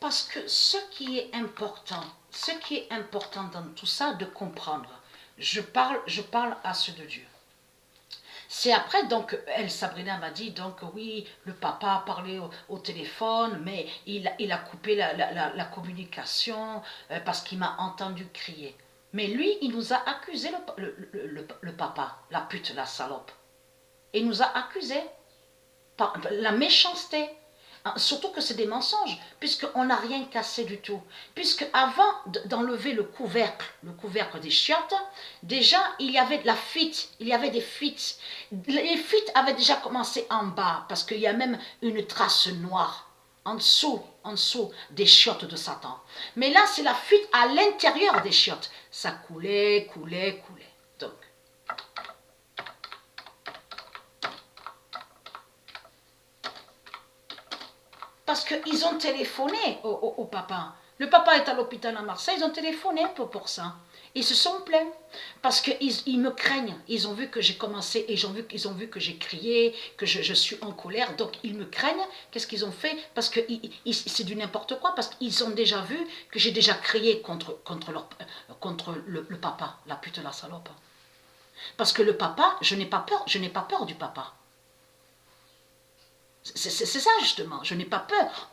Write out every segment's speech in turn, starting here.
Parce que ce qui est important dans tout ça, de comprendre, je parle à ceux de Dieu. C'est après, donc, Sabrina m'a dit, donc, oui, le papa a parlé au téléphone, mais il a coupé la communication parce qu'il m'a entendu crier. Mais lui, il nous a accusé, le papa, la pute, la salope. Il nous a accusés par la méchanceté. Surtout que c'est des mensonges, puisqu'on n'a rien cassé du tout. Puisque avant d'enlever le couvercle des chiottes, déjà il y avait de la fuite, il y avait des fuites. Les fuites avaient déjà commencé en bas, parce qu'il y a même une trace noire en dessous des chiottes de Satan. Mais là, c'est la fuite à l'intérieur des chiottes. Ça coulait. Donc, parce qu'ils ont téléphoné au papa. Le papa est à l'hôpital à Marseille, ils ont téléphoné pour ça. Ils se sont plaints parce qu'ils me craignent. Ils ont vu que j'ai commencé et ils ont vu que j'ai crié, que je suis en colère. Donc ils me craignent. Qu'est-ce qu'ils ont fait? Parce que c'est du n'importe quoi. Parce qu'ils ont déjà vu que j'ai déjà crié contre le papa, la pute, la salope. Parce que le papa, je n'ai pas peur du papa. C'est ça justement, je n'ai pas peur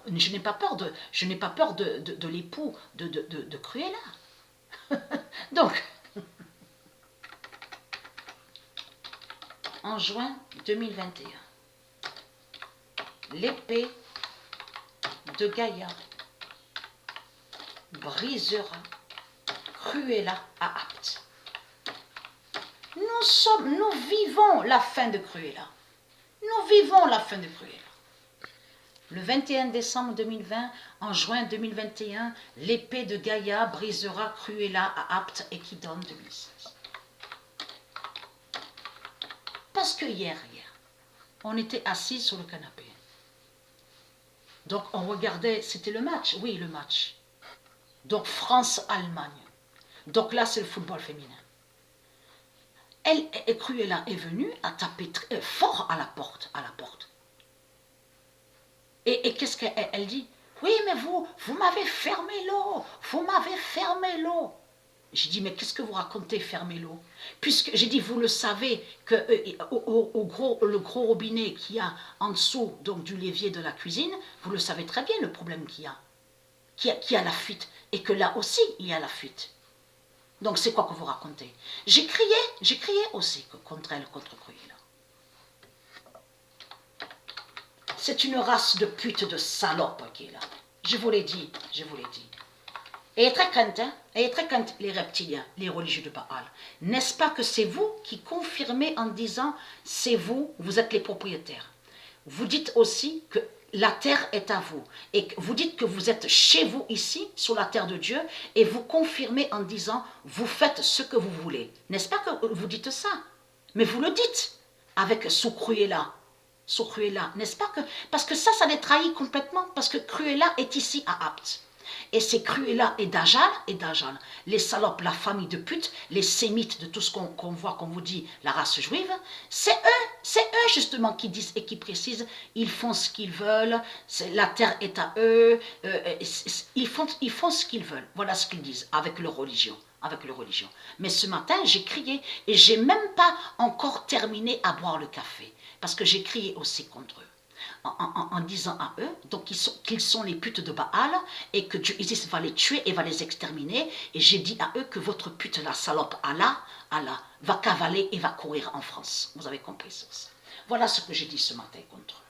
de l'époux de Cruella. Donc, en juin 2021, l'épée de Gaïa brisera Cruella à Apt. Nous vivons la fin de Cruella. Nous vivons la fin de Cruella. Le 21 décembre 2020, en juin 2021, l'épée de Gaïa brisera Cruella à Apt et Kidon 2016. Parce que hier, on était assis sur le canapé. Donc on regardait, c'était le match, oui le match. Donc France-Allemagne. Donc là c'est le football féminin. Cruella est venue à taper très fort à la porte. Et qu'est-ce qu'elle dit? Oui, mais vous m'avez fermé l'eau. Vous m'avez fermé l'eau. J'ai dit, mais qu'est-ce que vous racontez, fermez l'eau? Puisque j'ai dit, vous le savez, que le gros robinet qu'il y a en dessous donc, du l'évier de la cuisine, vous le savez très bien le problème qu'il y a. Qu'il y a la fuite. Et que là aussi, il y a la fuite. Donc c'est quoi que vous racontez? J'ai crié aussi contre elle, contre Cruella. C'est une race de pute, de salope qui est là. Je vous l'ai dit. Et elle est très crainte, hein? Elle est très crainte, les reptiliens, les religieux de Baal. N'est-ce pas que c'est vous qui confirmez en disant, c'est vous êtes les propriétaires. Vous dites aussi que la terre est à vous. Et vous dites que vous êtes chez vous ici, sur la terre de Dieu, et vous confirmez en disant, vous faites ce que vous voulez. N'est-ce pas que vous dites ça? Mais vous le dites avec sous Cruella, n'est-ce pas que... Parce que ça les trahit complètement, parce que Cruella est ici à Apt. Et c'est Cruella et Dajjal, les salopes, la famille de putes, les sémites de tout ce qu'on voit, qu'on vous dit, la race juive, c'est eux justement qui disent et qui précisent, ils font ce qu'ils veulent, la terre est à eux, ils font ce qu'ils veulent, voilà ce qu'ils disent avec leur religion. Mais ce matin, j'ai crié et j'ai même pas encore terminé à boire le café, parce que j'ai crié aussi contre eux. En disant à eux donc qu'ils sont les putes de Baal et que Dieu Isis va les tuer et va les exterminer. Et j'ai dit à eux que votre pute, la salope Allah, va cavaler et va courir en France. Vous avez compris ça? Voilà ce que j'ai dit ce matin contre eux.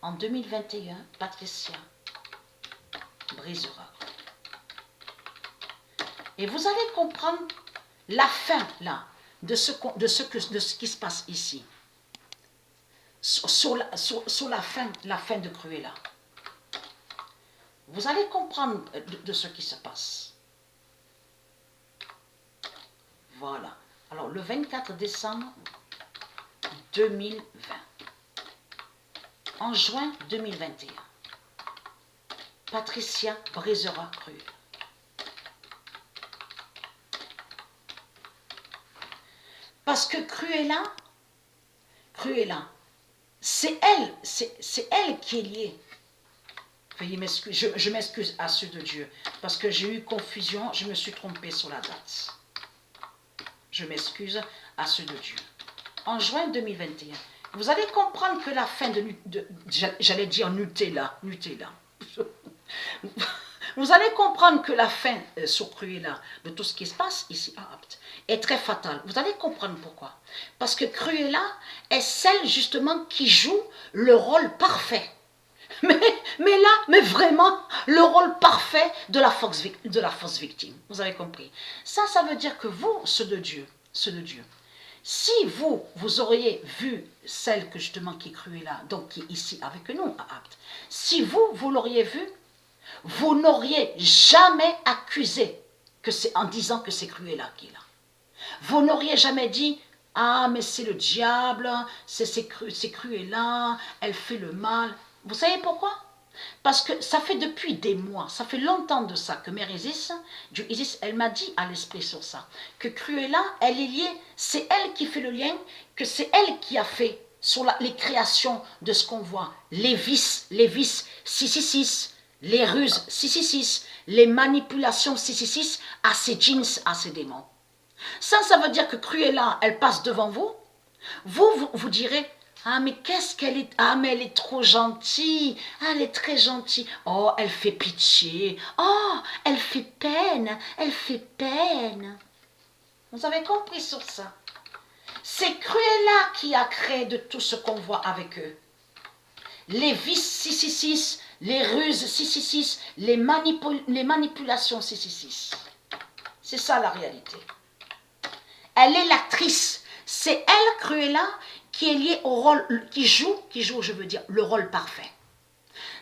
En 2021, Patricia brisera. Et vous allez comprendre la fin là de ce qui se passe ici. Sur la fin de Cruella. Vous allez comprendre de ce qui se passe. Voilà. Alors, le 24 décembre 2020. En juin 2021. Patricia brisera Cruella. Parce que Cruella, c'est elle qui est liée. Veuillez m'excuser, je m'excuse à ceux de Dieu, parce que j'ai eu confusion, je me suis trompée sur la date. Je m'excuse à ceux de Dieu. En juin 2021, vous allez comprendre que la fin j'allais dire Nutella. Vous allez comprendre que la fin sur Cruella de tout ce qui se passe ici à Apt est très fatale. Vous allez comprendre pourquoi. Parce que Cruella est celle justement qui joue le rôle parfait. Mais vraiment, le rôle parfait de la fausse victime. Vous avez compris. Ça veut dire que vous, ceux de Dieu, si vous auriez vu celle que justement qui est Cruella, donc qui est ici avec nous à Apt, si vous l'auriez vue, vous n'auriez jamais accusé en disant que c'est Cruella qui est là. Vous n'auriez jamais dit, ah mais c'est le diable, c'est Cruella, elle fait le mal. Vous savez pourquoi? Parce que ça fait depuis des mois, ça fait longtemps de ça que Mère Isis, elle m'a dit à l'esprit sur ça, que Cruella, elle est liée, c'est elle qui fait le lien, que c'est elle qui a fait sur les créations de ce qu'on voit, les vices 666, les ruses 666, les manipulations 666 à ces djinns, à ces démons. Ça veut dire que Cruella, elle passe devant vous, vous direz, ah mais qu'est-ce qu'elle est, ah mais elle est trop gentille, ah, elle est très gentille, oh elle fait pitié, oh elle fait peine, Vous avez compris sur ça? C'est Cruella qui a créé de tout ce qu'on voit avec eux. Les vices 666, les ruses 666, les manipulations 666. C'est ça la réalité. Elle est l'actrice. C'est elle, Cruella, qui est liée au rôle, qui joue, je veux dire, le rôle parfait.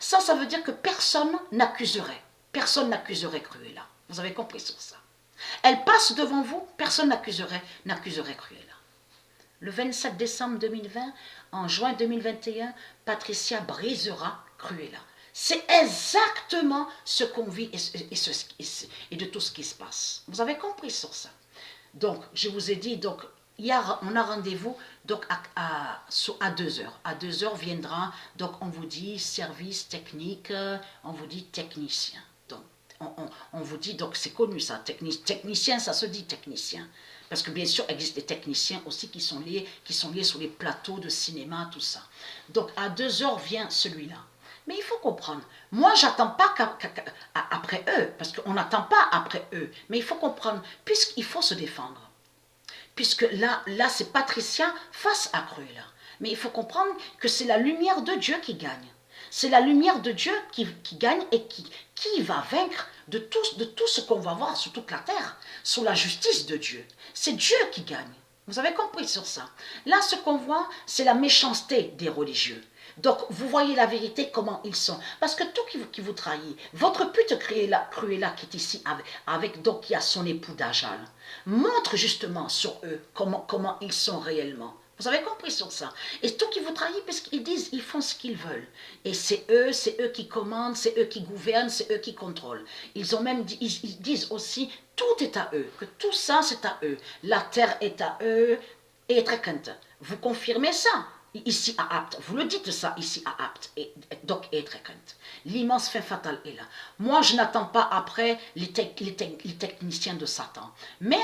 Ça veut dire que personne n'accuserait. Personne n'accuserait Cruella. Vous avez compris sur ça. Elle passe devant vous, personne n'accuserait Cruella. Le 27 décembre 2020, en juin 2021, Patricia brisera Cruella. C'est exactement ce qu'on vit et de tout ce qui se passe. Vous avez compris sur ça. Donc, je vous ai dit, donc, on a rendez-vous donc à 2h. À 2h viendra, donc on vous dit service technique, on vous dit technicien. Donc, on vous dit, donc c'est connu ça, technicien, ça se dit technicien. Parce que bien sûr, il existe des techniciens aussi qui sont liés sur les plateaux de cinéma, tout ça. Donc, à 2h vient celui-là. Mais il faut comprendre, moi, j'attends pas après eux, parce qu'on n'attend pas après eux. Mais il faut comprendre, puisqu'il faut se défendre. Puisque là c'est Patricia face à Cruella. Mais il faut comprendre que c'est la lumière de Dieu qui gagne. C'est la lumière de Dieu qui gagne et qui va vaincre de tout ce qu'on va voir sur toute la terre, sur la justice de Dieu. C'est Dieu qui gagne. Vous avez compris sur ça. Là, ce qu'on voit, c'est la méchanceté des religieux. Donc, vous voyez la vérité, comment ils sont. Parce que tout qui vous trahit, votre pute Cruella qui est ici, donc qui a son époux Dajjal, montre justement sur eux comment ils sont réellement. Vous avez compris sur ça. Et tout qui vous trahit, parce qu'ils disent, ils font ce qu'ils veulent. Et c'est eux qui commandent, c'est eux qui gouvernent, c'est eux qui contrôlent. Ils ont même ils disent aussi, tout est à eux, que tout ça c'est à eux. La terre est à eux, et très content. Vous confirmez ça ici à Apt, vous le dites ça ici à Apt, et donc est très content. L'immense fin fatale est là. Moi je n'attends pas après les techniciens de Satan, mais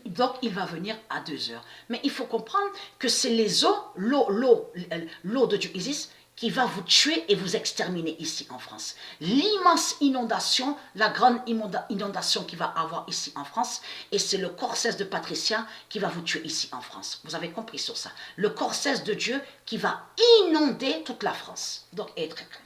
donc il va venir à 2h. Mais il faut comprendre que c'est l'eau de Dieu Isis qui va vous tuer et vous exterminer ici en France. L'immense inondation, la grande inondation qu'il va avoir ici en France, et c'est le corcès de Patricia qui va vous tuer ici en France. Vous avez compris sur ça. Le corcès de Dieu qui va inonder toute la France. Donc, être très clair.